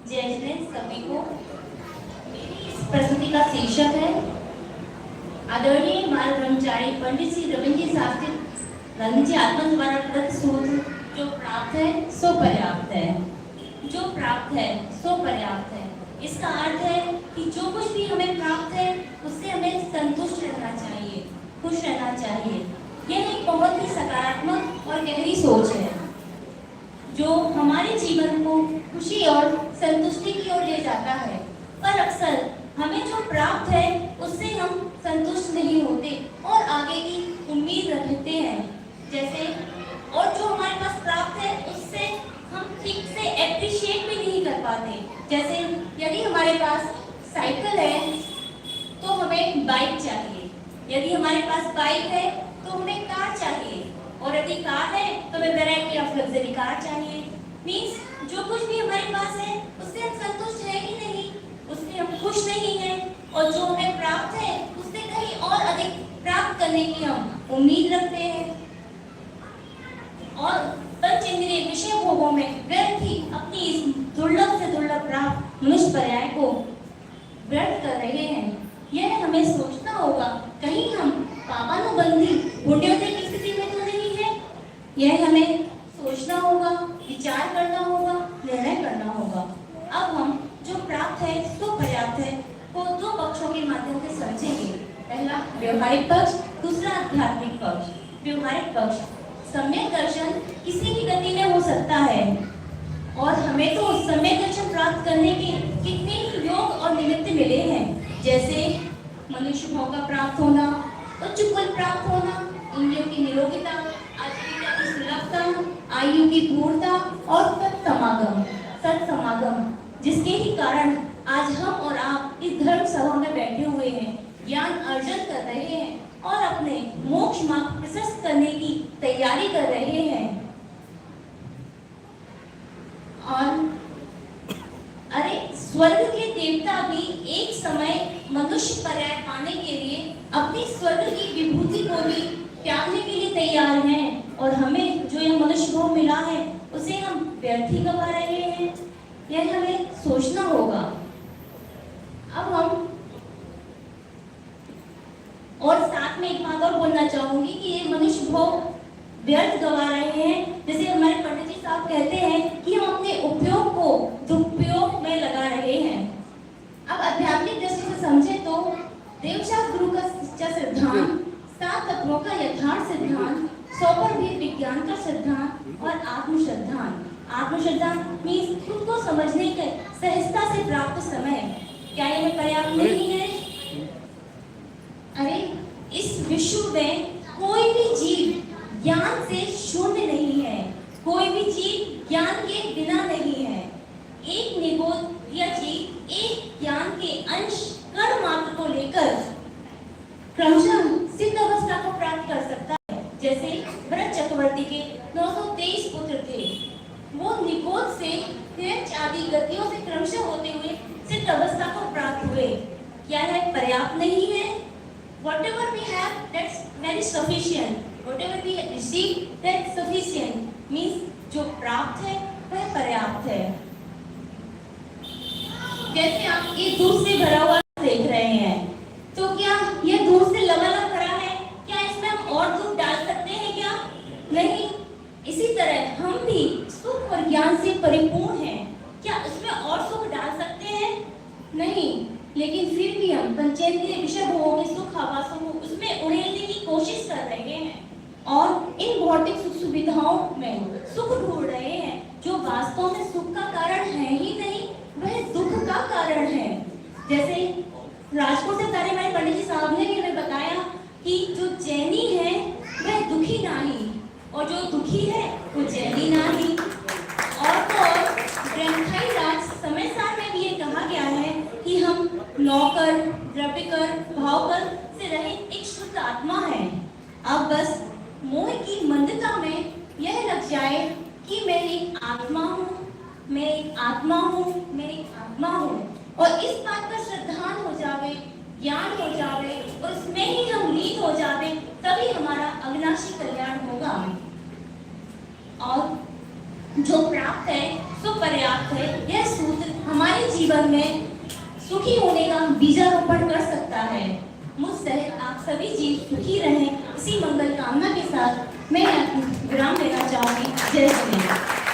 जय जय सभी को। मेरी इस प्रस्तुति का शीर्षक है आदरणीय बाल ब्रह्मचारी पंडित श्री रविंद्र शास्त्री गांधी जी आत्मा द्वारा प्रदत्त सूत्र, जो प्राप्त है सो पर्याप्त है। जो प्राप्त है सो पर्याप्त है। इसका अर्थ है कि जो कुछ भी हमें प्राप्त है उससे हमें संतुष्ट रहना चाहिए, खुश रहना चाहिए। यह एक बहुत ही सकारात्मक और गहरी सोच है जो हमारे जीवन को खुशी और संतुष्टि की ओर ले जाता है। पर अक्सर हमें जो प्राप्त है उससे हम संतुष्ट नहीं होते और आगे की उम्मीद रखते हैं। जैसे और जो हमारे पास प्राप्त है उससे हम ठीक से एप्रिशिएट भी नहीं कर पाते। जैसे यदि हमारे पास साइकिल है तो हमें बाइक चाहिए, यदि हमारे पास बाइक है तो हमें कार चाहिए, और यदि कार है तो हमें वैरायटी ऑफ लग्जरी कार चाहिए। मीन्स जो कुछ भी हमारे पास है उससे हम संतुष्ट है ही नहीं, उससे हम खुश नहीं हैं, और जो हमें प्राप्त है उससे कहीं और अधिक प्राप्त करने की हम उम्मीद रखते हैं। और पंचेंद्रिय विषय भोगों में व्यर्थ ही अपनी इस दुर्लभ से दुर्लभ प्राप्त मनुष्य पर्याय को व्यर्थ कर रहे हैं। यह हमें सोचना होगा, कहीं हम पापानुबंधी पुण्योदय की स्थिति में तो नहीं है। यह हमें सोचना होगा, विचार करना होगा, निर्णय करना होगा। अब हम जो प्राप्त है सो पर्याप्त है को दो पक्षों के माध्यम से समझेंगे। पहला व्यवहारिक पक्ष, दूसरा आध्यात्मिक पक्ष। व्यवहारिक पक्ष, सम्यक दर्शन किसी भी गति में हो सकता है, और हमें तो सम्यक दर्शन प्राप्त करने के कितने ही योग और निमित्त मिले हैं। जैसे मनुष्य भाव का प्राप्त होना, उच्च कुल प्राप्त होना, इंद्रियों की निरोगिता, आजीविका की सुलभता, आयु की पूर्णता और सत्समागम, जिसके ही कारण आज हम और आप इस धर्म सभा में बैठे हुए हैं, ज्ञान अर्जन कर रहे हैं और अपने मोक्ष मार्ग प्रशस्त करने की तैयारी कर रहे हैं। और अरे स्वर्ग के देवता भी एक समय मनुष्य पर्याय पाने के लिए अपनी स्वर्ग की विभूति को भी त्यागने के लिए तैयार हैं, और हमें जो यह मनुष्य भाव मिला है उसे हम व्यर्थ ही गवा रहे हैं। यह हमें सोचना होगा। अब हम और साथ में एक बात और बोलना चाहूंगी कि ये मनुष्य भाव व्यर्थ गवा रहे हैं। जैसे हमारे पंडित जी साहब कहते हैं कि हम अपने उपयोग को दुरुपयोग में लगा रहे हैं। अब आध्यात्मिक दृष्टि से समझे तो देवशास्त्र गुरु का सच्चा सिद्धांत, 7 तत्वों का यथार्थ सिद्धांत, 100 पर भी विज्ञान का सिद्धांत और आत्मश्रद्धांत। आत्मश्रद्धांत मीन्स खुद को समझने के सहजता से प्राप्त समय। क्या यह पर्याप्त नहीं है? अरे इस विश्व में कोई भी जीव ज्ञान से शून्य नहीं है, कोई भी जीव ज्ञान के बिना नहीं है। एक निबोध या जीव एक ज्ञान के अंश कण मात्र को लेकर क्रमशः सिद्ध अवस्था को प्राप्त कर सकता है। जैसे भरत चक्रवर्ती के 923 पुत्र थे, वो निबोध से तेज आदि गतियों से क्रमशः होते हुए सिद्ध अवस्था को प्राप्त हुए। क्या यह पर्याप्त नहीं है? Whatever we have, that's very sufficient. Whatever we receive, that's sufficient. Means जो प्राप्त है वह पर्याप्त है। जैसे आप ये दूध से भरा हुआ देख रहे हैं, तो क्या यह दूध से लबालब भरा है? क्या इसमें हम और दूध डाल सकते हैं क्या? नहीं। इसी तरह हम भी सुख और ज्ञान से परिपूर्ण हैं, क्या उसमें और सुख डाल सकते हैं? नहीं। लेकिन फिर भी हम पंचेंद्रिय विषय भोगों के सुख आवासों को उसमें उड़ेलने की कोशिश कर रहे हैं, और इन भौतिक सुख सुविधाओं में सुख ढूंढ रहे हैं, जो वास्तव में सुख का कारण है ही नहीं, वह दुख का कारण है। जैसे राजकोट से तारे हमारे पंडित जी साहब ने भी हमें बताया कि जो जैनी है वह दुखी नहीं, और जो दुखी है वो जैनी नहीं। और तो ब्रह्मचारी राज समय सार में भी ये कहा गया है कि हम नौकर, द्रव्यकर, भावकर से रहित एक शुद्ध आत्मा है। अब बस मोह की मंदता में यह लग जाए कि मैं एक आत्मा हूँ, मैं एक आत्मा हूँ, मैं एक आत्मा हूँ, और इस बात पर श्रद्धान हो जावे, ज्ञान हो जावे, और उसमें ही हम लीन हो जावे, तभी हमारा अविनाशी कल्याण होगा। और जो प्राप्त है सो पर्याप्त है, यह सूत्र हमारे जीवन में सुखी होने का बीजारोपण कर सकता है। मुझ सहित आप सभी जीव सुखी रहें, इसी मंगल कामना के साथ मैं विराम लेना चाहूंगी। जय श्री राम।